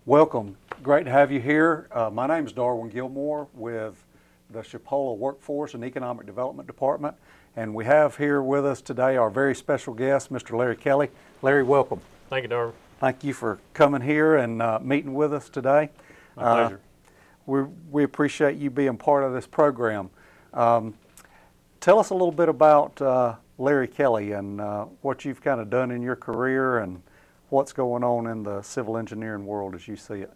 Welcome. Great to have you here. My name is Darwin Gilmore with the Chipola Workforce and Economic Development Department, and we have here with us today our very special guest, Mr. Larry Kelly. Larry, welcome. Thank you, Darwin. Thank you for coming here and meeting with us today. My pleasure. We appreciate you being part of this program. Tell us a little bit about Larry Kelly and what you've kind of done in your career and what's going on in the civil engineering world as you see it.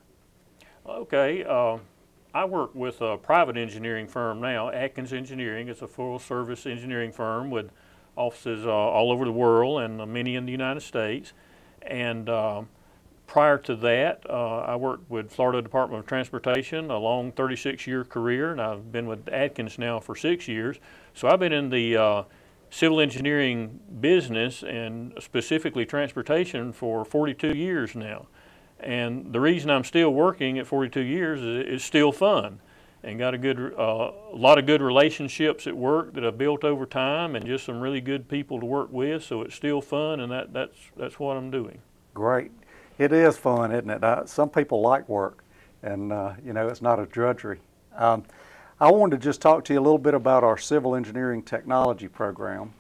Okay, I work with a private engineering firm now, Atkins Engineering. It's a full-service engineering firm with offices all over the world and many in the United States. And prior to that, I worked with Florida Department of Transportation, a long 36-year career, and I've been with Atkins now for 6 years. So I've been in the civil engineering business and specifically transportation for 42 years now. And the reason I'm still working at 42 years is it's still fun, and got a lot of good relationships at work that I've built over time, and just some really good people to work with. So it's still fun, and that's what I'm doing. Great. It is fun, isn't it? Some people like work, and it's not a drudgery. I wanted to just talk to you a little bit about our civil engineering technology program.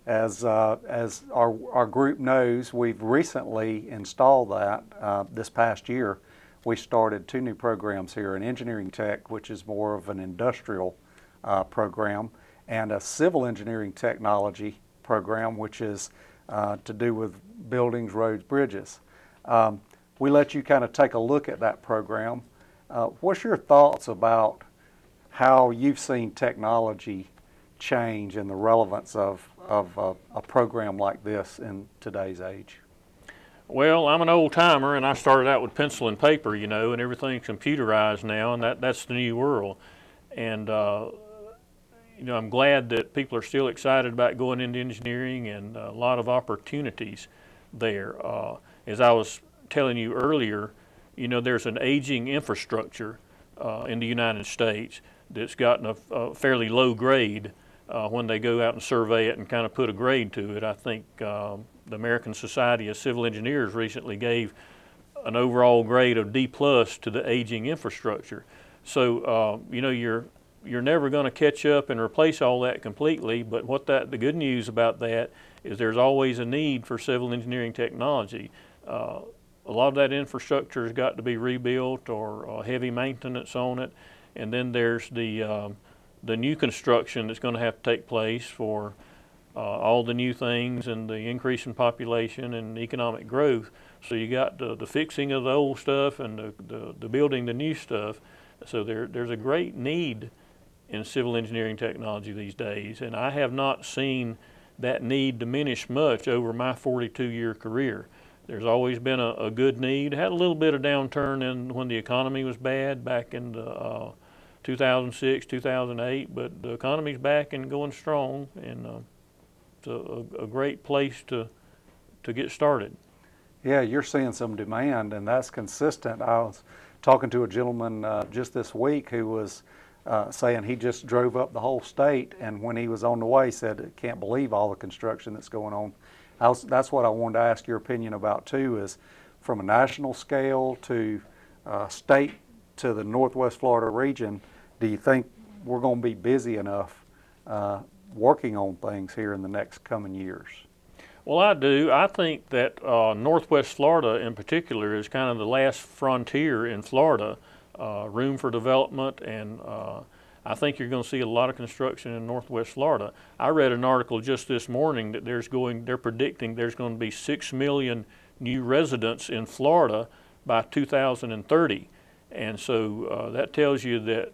As our group knows, we've recently installed that this past year. We started 2 new programs here, an engineering tech, which is more of an industrial program, and a civil engineering technology program, which is to do with buildings, roads, bridges. We let you kind of take a look at that program. What's your thoughts about how you've seen technology change and the relevance of a program like this in today's age? Well, I'm an old timer, and I started out with pencil and paper, and everything's computerized now, and that's the new world. And I'm glad that people are still excited about going into engineering, and a lot of opportunities there. As I was telling you earlier, there's an aging infrastructure in the United States that's gotten a fairly low grade when they go out and survey it and kind of put a grade to it. I think the American Society of Civil Engineers recently gave an overall grade of D+ to the aging infrastructure. So you're never going to catch up and replace all that completely, but the good news about that is there's always a need for civil engineering technology. A lot of that infrastructure has got to be rebuilt or heavy maintenance on it, and then there's the new construction that's going to have to take place for all the new things and the increase in population and economic growth. So you got the fixing of the old stuff and the building the new stuff. So there's a great need in civil engineering technology these days, and I have not seen that need diminish much over my 42-year career. There's always been a good need. Had a little bit of downturn when the economy was bad back in 2006, 2008, but the economy's back and going strong, and it's a great place to get started. Yeah, you're seeing some demand, and that's consistent. I was talking to a gentleman just this week who was saying he just drove up the whole state, and when he was on the way, said, "Can't believe all the construction that's going on." That's what I wanted to ask your opinion about too, is from a national scale to state to the Northwest Florida region, do you think we're going to be busy enough working on things here in the next coming years? Well, I do. I think that Northwest Florida in particular is kind of the last frontier in Florida, room for development, and I think you're going to see a lot of construction in Northwest Florida. I read an article just this morning that they're predicting there's going to be 6 million new residents in Florida by 2030. And so that tells you that,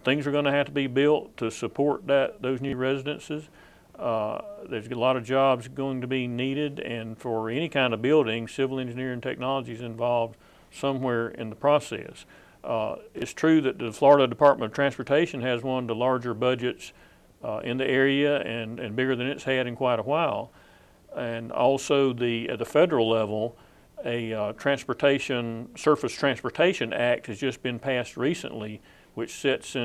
things are going to have to be built to support those new residences. There's a lot of jobs going to be needed, and for any kind of building, civil engineering technology is involved somewhere in the process. It's true that the Florida Department of Transportation has one of the larger budgets in the area and bigger than it's had in quite a while. And also at the federal level, a Surface Transportation Act has just been passed recently, which sets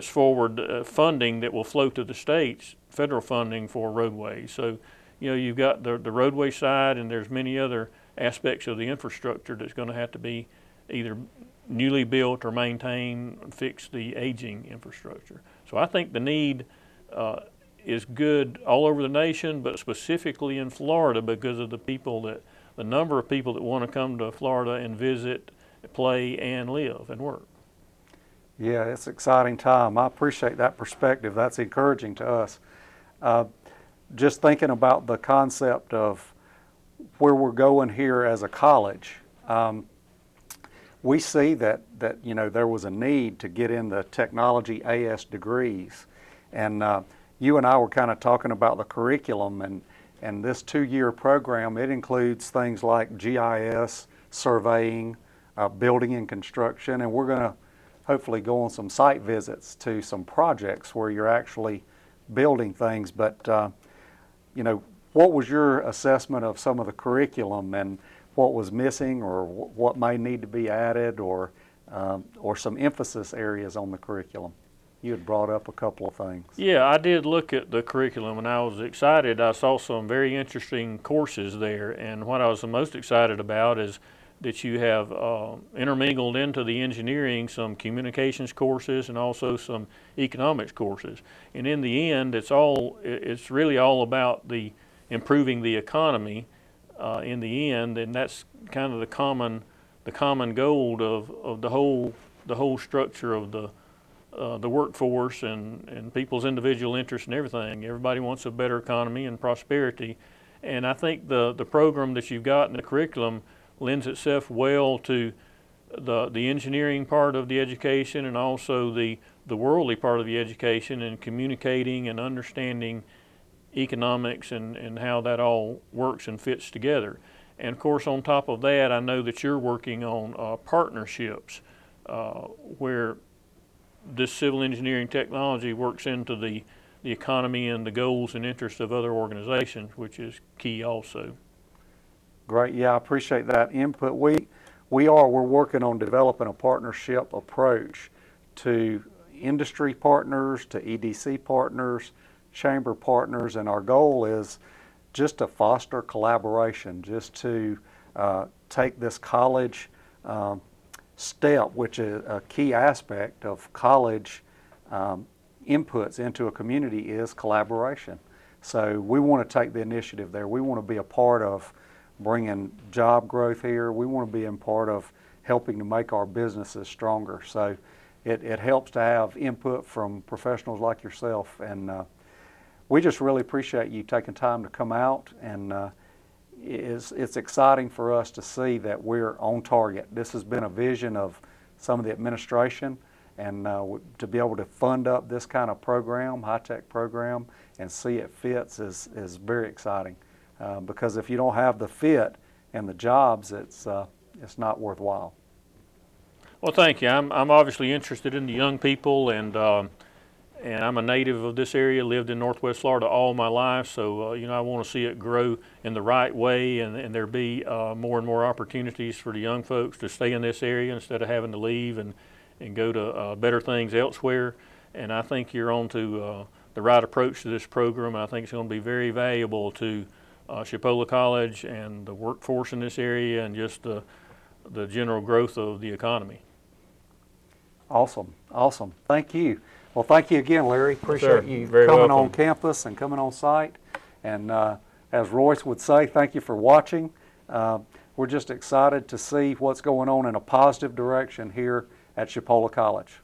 forward funding that will flow to the states, federal funding for roadways. So you know, you've got the roadway side, and there's many other aspects of the infrastructure that's going to have to be either newly built or maintain, fix the aging infrastructure. So I think the need is good all over the nation, but specifically in Florida because of the number of people that want to come to Florida and visit, play, and live and work. Yeah, it's an exciting time. I appreciate that perspective. That's encouraging to us. Just thinking about the concept of where we're going here as a college, we see that you know, there was a need to get in the technology AS degrees, and you and I were kind of talking about the curriculum, and this 2-year program, it includes things like GIS, surveying, building and construction, and we're going to hopefully go on some site visits to some projects where you're actually building things. But you know, what was your assessment of some of the curriculum and what was missing, or what may need to be added, or some emphasis areas on the curriculum? You had brought up a couple of things. Yeah, I did look at the curriculum, and I was excited. I saw some very interesting courses there, and what I was the most excited about is that you have intermingled into the engineering some communications courses and also some economics courses. And in the end, it's really all about the improving the economy in the end, and that's kind of the common goal of the whole structure of the workforce and people's individual interests and everything. Everybody wants a better economy and prosperity, and I think the program that you've got in the curriculum lends itself well to the engineering part of the education, and also the worldly part of the education, and communicating and understanding economics and how that all works and fits together. And of course, on top of that, I know that you're working on partnerships where this civil engineering technology works into the economy and the goals and interests of other organizations, which is key also. Great. Yeah, I appreciate that input. We're working on developing a partnership approach to industry partners, to EDC partners, chamber partners, and our goal is just to foster collaboration, just to take this college step, which is a key aspect of college inputs into a community, is collaboration. So we want to take the initiative there. We want to be a part of bringing job growth here. We want to be a part of helping to make our businesses stronger. So it helps to have input from professionals like yourself, and we just really appreciate you taking time to come out, and it's exciting for us to see that we're on target. This has been a vision of some of the administration, and to be able to fund up this kind of program, high-tech program, and see it fits is very exciting. Because if you don't have the fit and the jobs, it's not worthwhile. Well, thank you. I'm obviously interested in the young people, and I'm a native of this area. Lived in Northwest Florida all my life, so you know, I want to see it grow in the right way, and there be more and more opportunities for the young folks to stay in this area instead of having to leave and go to better things elsewhere. And I think you're on to the right approach to this program, and I think it's going to be very valuable to Chipola College and the workforce in this area, and just the general growth of the economy. Awesome, awesome. Thank you. Well, thank you again, Larry. Appreciate you Very coming welcome. on campus and coming on site. And as Royce would say, thank you for watching. We're just excited to see what's going on in a positive direction here at Chipola College.